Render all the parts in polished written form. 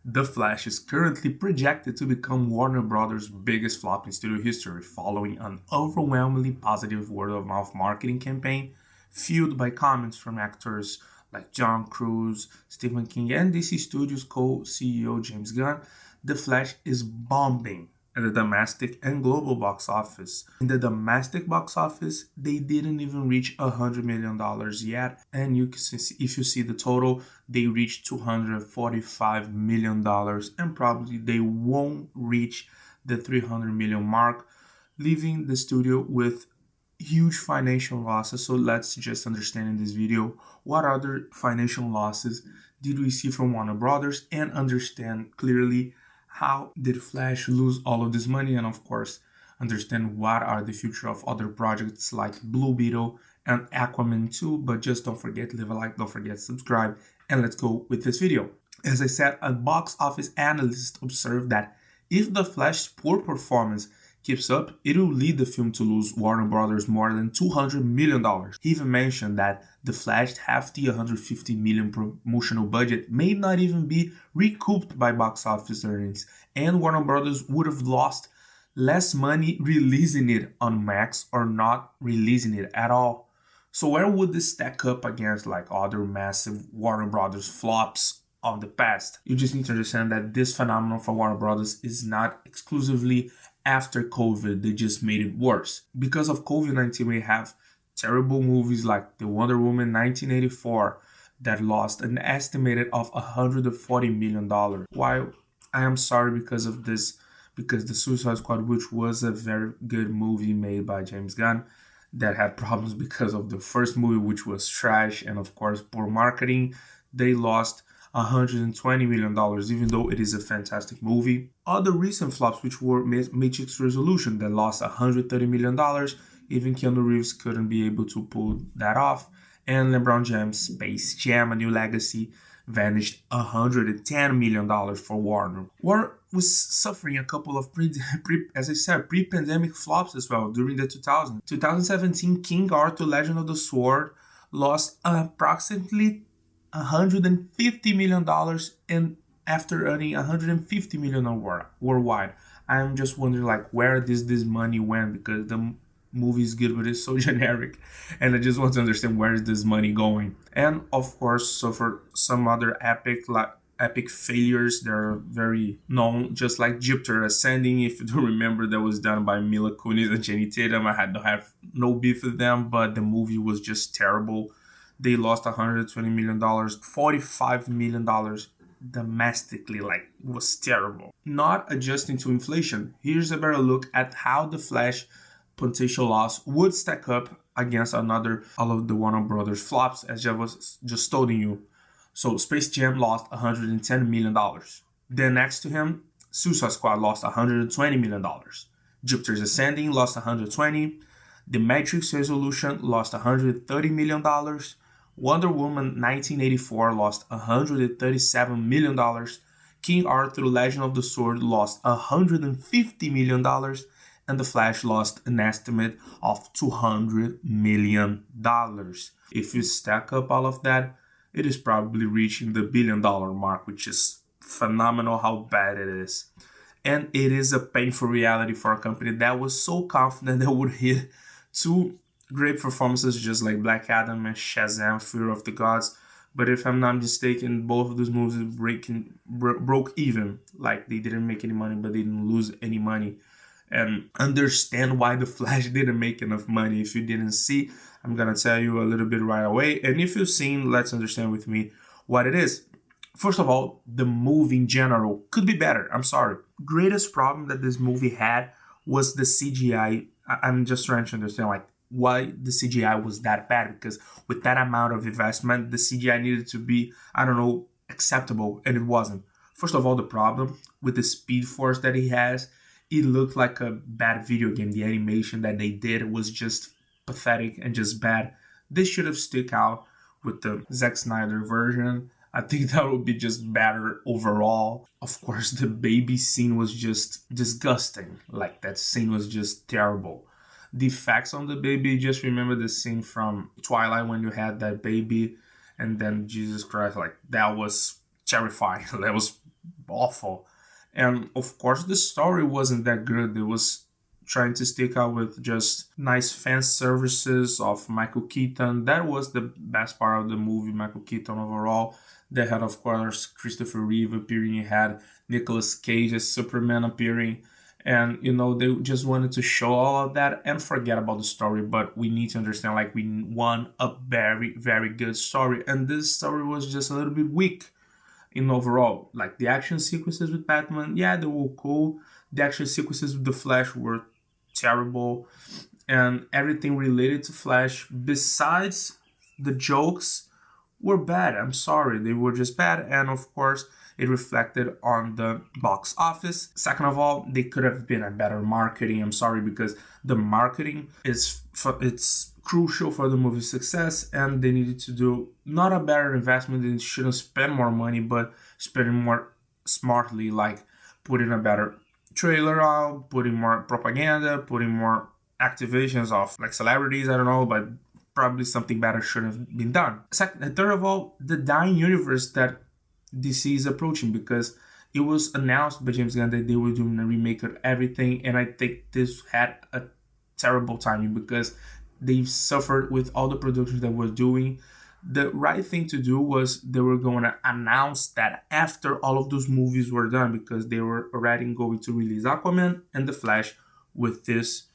The Flash is currently projected to become Warner Brothers' biggest flop in studio history, following an overwhelmingly positive word-of-mouth marketing campaign fueled by comments from actors like John Cruise, Stephen King, and DC Studios co-CEO James Gunn. The Flash is bombing at the domestic and global box office. In the domestic box office, they didn't even reach $100 million yet, and you can see, if you see the total, they reached $245 million, and probably they won't reach the 300 million mark, leaving the studio with huge financial losses. So let's just understand in this video what other financial losses did we see from Warner Brothers and understand clearly how did Flash lose all of this money, and of course understand what are the future of other projects like Blue Beetle and Aquaman 2. But just don't forget, leave a like, don't forget subscribe, and let's go with this video. As I said, a box office analyst observed that if the Flash's poor performance keeps up, it will lead the film to lose Warner Brothers more than $200 million. He even mentioned that The Flash's hefty $150 million promotional budget may not even be recouped by box office earnings, and Warner Brothers would have lost less money releasing it on Max or not releasing it at all. So where would this stack up against like other massive Warner Brothers flops of the past? You just need to understand that this phenomenon for Warner Brothers is not exclusively after COVID. They just made it worse. Because of COVID-19, we have terrible movies like The Wonder Woman 1984 that lost an estimated of $140 million. While I am sorry because of this, because The Suicide Squad, which was a very good movie made by James Gunn, that had problems because of the first movie, which was trash, and of course poor marketing, they lost $120 million, even though it is a fantastic movie. Other recent flops, which were Matrix Resolution, that lost $130 million. Even Keanu Reeves couldn't be able to pull that off. And LeBron James' Space Jam: A New Legacy vanished $110 million for Warner. Warner was suffering a couple of pre-pandemic flops as well during the 2000s. 2017, King Arthur: Legend of the Sword lost approximately $150 million, and after earning $150 million worldwide. I'm just wondering like where this money went, because the movie is good but it's so generic, and I just want to understand where is this money going. And of course, so for some other epic failures, they're very known, just like Jupiter Ascending. If you do remember, that was done by Mila Kunis and Channing Tatum. I had to have no beef with them, but the movie was just terrible. They lost $120 million, $45 million domestically, like it was terrible. Not adjusting to inflation, here's a better look at how the Flash potential loss would stack up against all of the Warner Brothers flops, as I was just telling you. So Space Jam lost $110 million. Then next to him, Suicide Squad lost $120 million. Jupiter's Ascending lost $120. The Matrix Resolution lost $130 million. Wonder Woman 1984 lost $137 million. King Arthur: Legend of the Sword lost $150 million. And The Flash lost an estimate of $200 million. If you stack up all of that, it is probably reaching the $1 billion mark, which is phenomenal how bad it is. And it is a painful reality for a company that was so confident that would hit two great performances just like Black Adam and Shazam: Fury of the Gods. But if I'm not mistaken, both of those movies broke even. Like they didn't make any money, but they didn't lose any money. And understand why The Flash didn't make enough money. If you didn't see, I'm gonna tell you a little bit right away. And if you've seen, let's understand with me what it is. First of all, the movie in general could be better. I'm sorry. Greatest problem that this movie had was the CGI. I'm just trying to understand like why the CGI was that bad, because with that amount of investment, the CGI needed to be, I don't know, acceptable, and it wasn't. First of all, the problem with the Speed Force that he has, it looked like a bad video game. The animation that they did was just pathetic and just bad. This should have stuck out with the Zack Snyder version. I think that would be just better overall. Of course, the baby scene was just disgusting. Like, that scene was just terrible. The effects on the baby, just remember the scene from Twilight when you had that baby and then Jesus Christ, like that was terrifying. That was awful. And of course, the story wasn't that good. It was trying to stick out with just nice fan services of Michael Keaton. That was the best part of the movie, Michael Keaton overall. They had, of course, Christopher Reeve appearing. You had Nicolas Cage as Superman appearing. And, they just wanted to show all of that and forget about the story. But we need to understand, like, we want a very, very good story. And this story was just a little bit weak in overall. Like, the action sequences with Batman, yeah, they were cool. The action sequences with the Flash were terrible. And everything related to Flash, besides the jokes, were bad. I'm sorry, they were just bad. And of course, it reflected on the box office. Second of all, they could have been a better marketing. I'm sorry, because the marketing it's crucial for the movie's success, and they needed to do not a better investment. They shouldn't spend more money, but spending more smartly, like putting a better trailer out, putting more propaganda, putting more activations of like celebrities. I don't know, but probably something better should have been done. Third of all, the dying universe that DC is approaching, because it was announced by James Gunn that they were doing a remake of everything, and I think this had a terrible timing because they've suffered with all the productions that we're doing. The right thing to do was they were going to announce that after all of those movies were done, because they were already going to release Aquaman and The Flash with this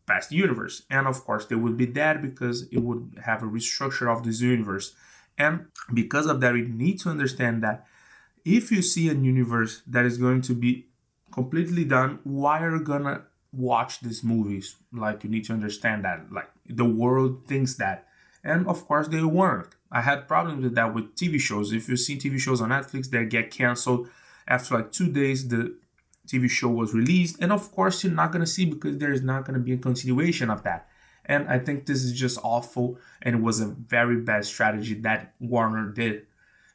past universe. And of course, they would be dead because it would have a restructure of this universe. And because of that, we need to understand that if you see a universe that is going to be completely done, why are you gonna watch these movies? Like, you need to understand that. Like, the world thinks that. And of course, they weren't. I had problems with that with TV shows. If you see TV shows on Netflix, they get canceled after like 2 days. The TV show was released. And of course, you're not going to see, because there is not going to be a continuation of that. And I think this is just awful, and it was a very bad strategy that Warner did.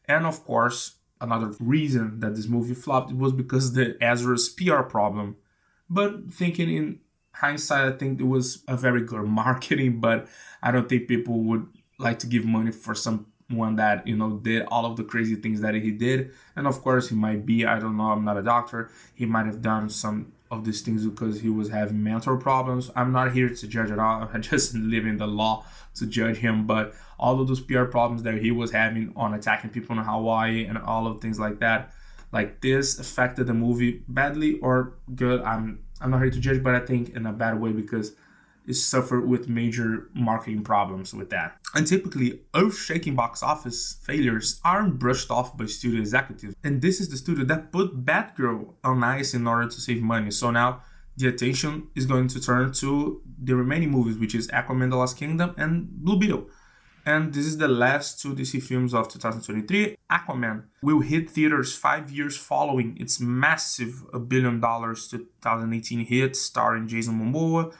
And of course, another reason that this movie flopped was because the Ezra's PR problem. But thinking in hindsight, I think it was a very good marketing, but I don't think people would like to give money for someone that, did all of the crazy things that he did. And of course, he might be, I don't know, I'm not a doctor, he might have done some of these things because he was having mental problems. I'm not here to judge at all. I just live in the law to judge him. But all of those PR problems that he was having on attacking people in Hawaii and all of things like that, like, this affected the movie badly or good. I'm not here to judge, but I think in a bad way, because it suffered with major marketing problems with that. And typically, earth-shaking box office failures aren't brushed off by studio executives. And this is the studio that put Batgirl on ice in order to save money. So now the attention is going to turn to the remaining movies, which is Aquaman, The Lost Kingdom, and Blue Beetle. And this is the last two DC films of 2023. Aquaman will hit theaters 5 years following its massive $1 billion 2018 hit starring Jason Momoa.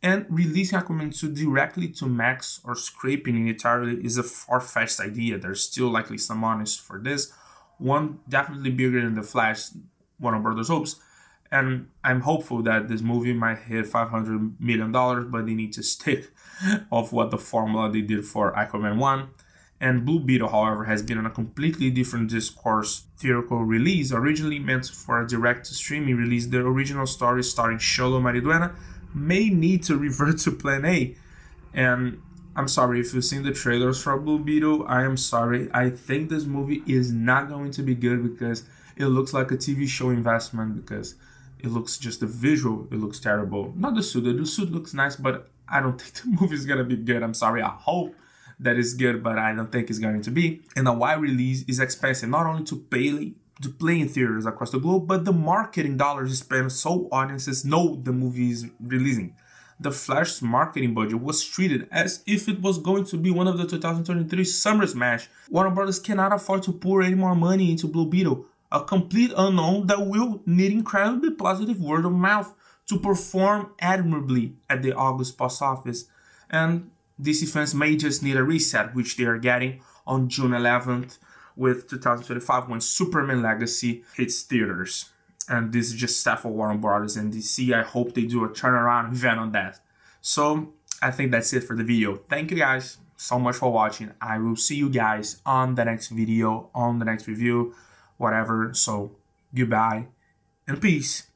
And releasing Aquaman 2 directly to Max or scraping it entirely is a far-fetched idea. There's still likely some honest for this. One definitely bigger than The Flash, Warner Brothers hopes. And I'm hopeful that this movie might hit $500 million, but they need to stick of what the formula they did for Aquaman 1. And Blue Beetle, however, has been on a completely different discourse theatrical release. Originally meant for a direct-to-streaming release, the original story starring Xolo Mariduena may need to revert to Plan A. And I'm sorry, if you've seen the trailers for Blue Beetle, I am sorry. I think this movie is not going to be good, because it looks like a TV show investment, because it looks just the visual, it looks terrible. Not the suit looks nice, but I don't think the movie is going to be good. I'm sorry, I hope that it's good, but I don't think it's going to be. And a wide release is expensive, not only to play in theaters across the globe, but the marketing dollars is spent so audiences know the movie is releasing. The Flash's marketing budget was treated as if it was going to be one of the 2023 Summer Smash. Warner Brothers cannot afford to pour any more money into Blue Beetle, a complete unknown that will need incredibly positive word of mouth to perform admirably at the August box office. And DC fans may just need a reset, which they are getting on June 11th with 2025 when Superman Legacy hits theaters. And this is just stuff for Warner Brothers and DC. I hope they do a turnaround event on that. So I think that's it for the video. Thank you guys so much for watching. I will see you guys on the next video, on the next review, whatever. So Goodbye and peace.